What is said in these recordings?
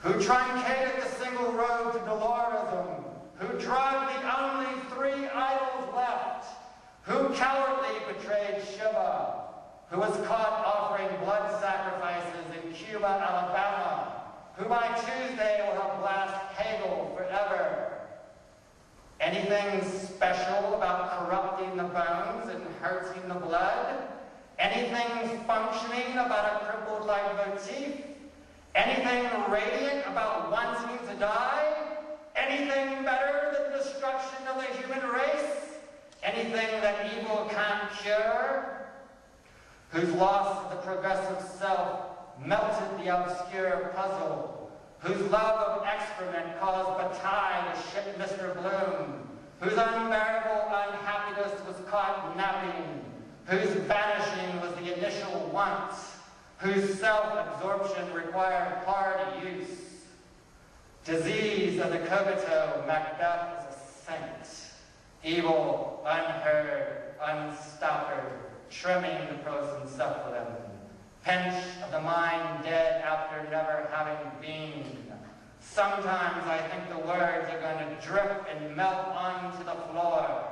who truncated the single road to Dolorism, who drugged the only 3 idols left, who cowardly betrayed Shiva, who was caught offering blood sacrifices in Cuba, Alabama, who by Tuesday will have blasted Hegel forever. Anything special about corrupting the bones and hurting the blood? Anything functioning about a crippled leitmotif? Anything radiant about wanting to die? Anything better than the destruction of the human race? Anything that evil can't cure? Whose loss of the progressive self melted the obscure puzzle, whose love of excrement caused Bataille to ship Mr. Bloom, whose unbearable unhappiness was caught napping, whose vanishing was the initial want, whose self-absorption required hard use. Disease of the cogito, Macbeth is a saint, evil, unheard, unstoppered, trimming the prosencephalum, pinch of the mind dead after never having been. Sometimes I think the words are going to drip and melt onto the floor.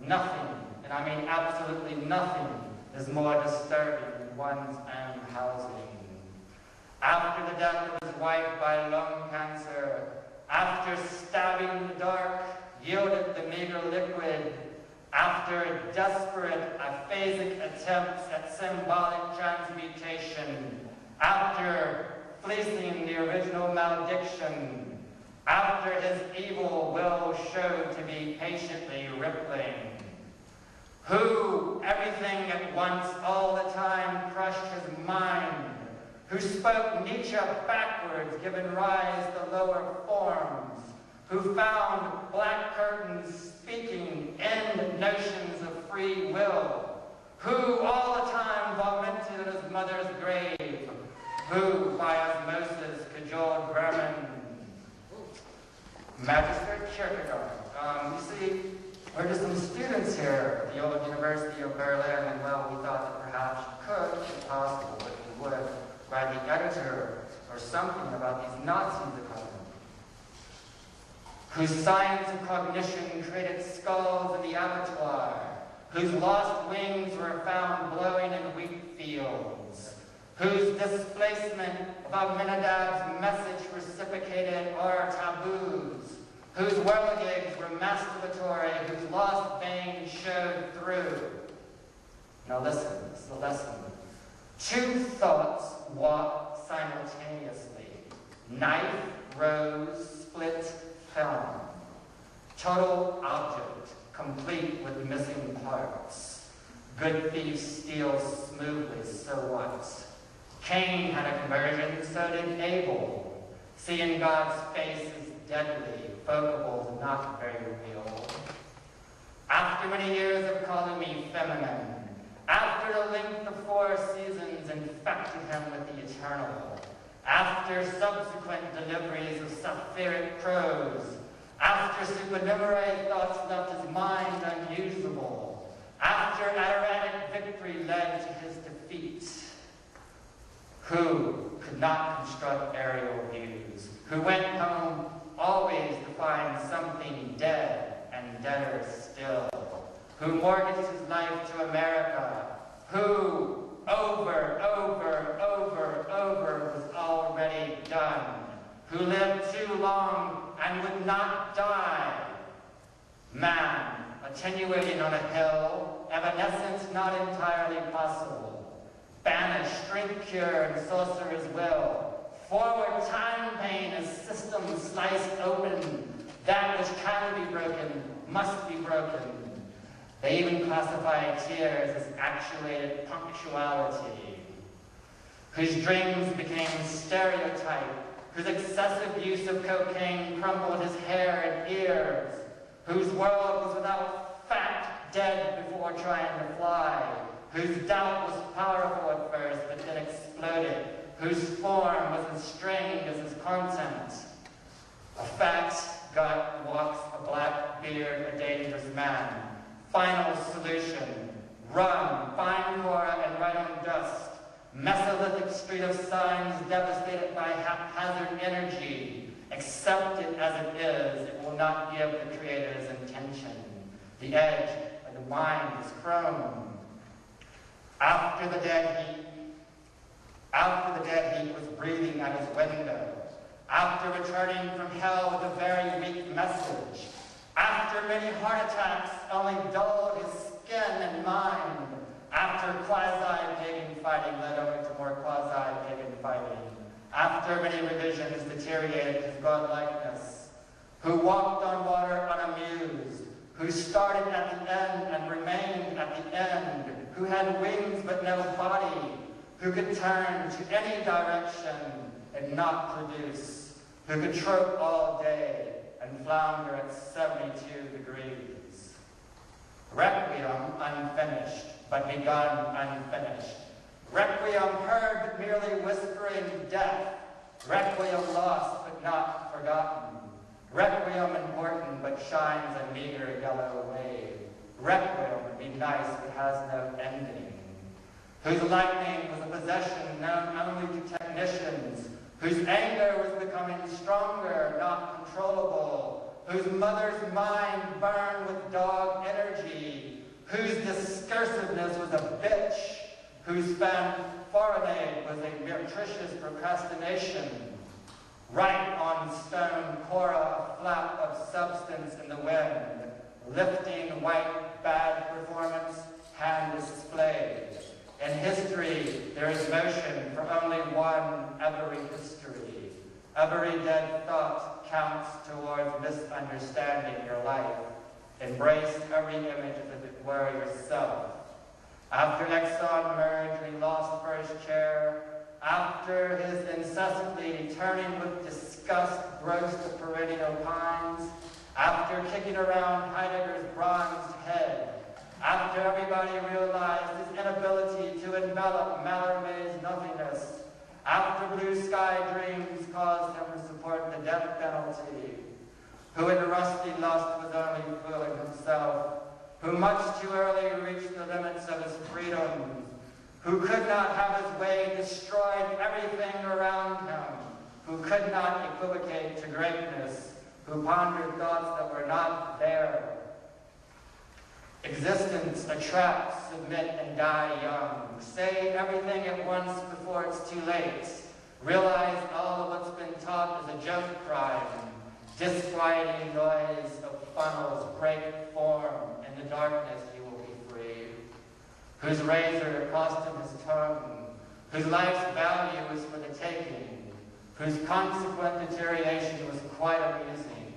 Nothing, and I mean absolutely nothing, is more disturbing than one's own housing. After the death of his wife by lung cancer, after stabbing the dark, yielded the meager liquid, after desperate, aphasic attempts at symbolic transmutation, after fleecing the original malediction, after his evil will showed to be patiently rippling, who, everything at once, all the time, crushed his mind, who spoke Nietzsche backwards, giving rise to lower forms, who found black curtains speaking end notions of free will, who all the time vomited in his mother's grave, who by osmosis cajoled vermin. Magistrate Kierkegaard. You see, we're just some students here at the old University of Berlin, and well, we thought that perhaps you could, if possible, if you would, write the editor or something about these Nazis of cognition, whose science of cognition created skulls in the abattoir, whose lost wings were found blowing in wheat fields, whose displacement of Abinadab's message reciprocated our taboos, whose whirligigs were masturbatory, whose lost veins showed through. Now listen, this is a lesson. 2 thoughts walk simultaneously. Knife, rose, split, film. Total object, complete with missing parts. Good thieves steal smoothly, so what? Cain had a conversion, so did Abel. Seeing God's face is deadly, vocable, not very real. After many years of calling me feminine, after the length of 4 seasons infected him with the eternal, after subsequent deliveries of sapphiric prose, after supernumerary thoughts left his mind unusable, after Atlantic victory led to his defeat, who could not construct aerial views, who went home always to find something dead and deader still, who mortgaged his life to America, who over was already done, who lived too long and would not die. Man, attenuating on a hill, evanescence not entirely possible, banished, strength cure, and sorcerer's will, forward time pain as systems sliced open, that which can be broken must be broken. They even classify tears as actuated punctuality, whose dreams became stereotyped, whose excessive use of cocaine crumbled his hair and ears, whose world was without fact, dead before trying to fly, whose doubt was powerful at first but then exploded, whose form was as strange as his content. A fat gut walks a black beard, a dangerous man. Final solution, run, find Cora and write on dust. Mesolithic street of signs devastated by haphazard energy. Accept it as it is. It will not give the creator's intention. The edge of the mind is chrome. After the dead heat was breathing at his window. After returning from hell with a very weak message. After many heart attacks only dulled his skin and mind. After quasi-pagan fighting led over to more quasi-pagan fighting. After many revisions deteriorated his godlikeness. Who walked on water unamused. Who started at the end and remained at the end. Who had wings but no body. Who could turn to any direction and not produce. Who could trope all day and flounder at 72 degrees. Requiem unfinished, but begun unfinished. Requiem heard but merely whispering death. Requiem lost but not forgotten. Requiem important but shines a meager yellow wave. Requiem would be nice but has no ending. Whose lightning was a possession known only to technicians. Whose anger was becoming stronger, not controllable. Whose mother's mind burned with dog energy. Whose discursiveness was a bitch. Whose fanfaronade was a meretricious procrastination. Right on stone Cora, a flap of substance in the wind. Lifting white, bad performance, hand displayed. In history, there is motion for only one every history. Every dead thought counts towards misunderstanding your life. Embrace every image as if it were yourself. After Exxon merged, we lost first chair. After his incessantly turning with disgust gross the perennial pines. After kicking around Heidegger's bronzed head. After everybody realized his inability to envelop Mallarmé's nothingness. After blue sky dreams caused him to support the death penalty. Who in rusty lust was only fooling himself. Who much too early reached the limits of his freedom. Who could not have his way destroyed everything around him. Who could not equivocate to greatness. Who pondered thoughts that were not there. Existence attracts, submit, and die young. Say everything at once before it's too late. Realize all of what's been taught is a joke crime. Disquieting noise of funnels break form. In the darkness you will be free. Whose razor cost him his tongue. Whose life's value was for the taking. Whose consequent deterioration was quite amusing.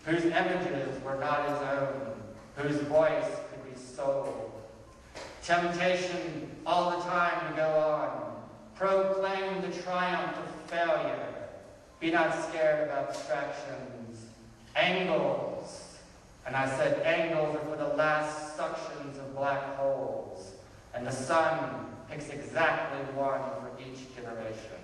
Whose images were not his own. Whose voice could be sold. Temptation all the time to go on. Proclaim the triumph of failure. Be not scared of abstractions. Angles. And I said angles are for the last suctions of black holes. And the sun picks exactly one for each generation.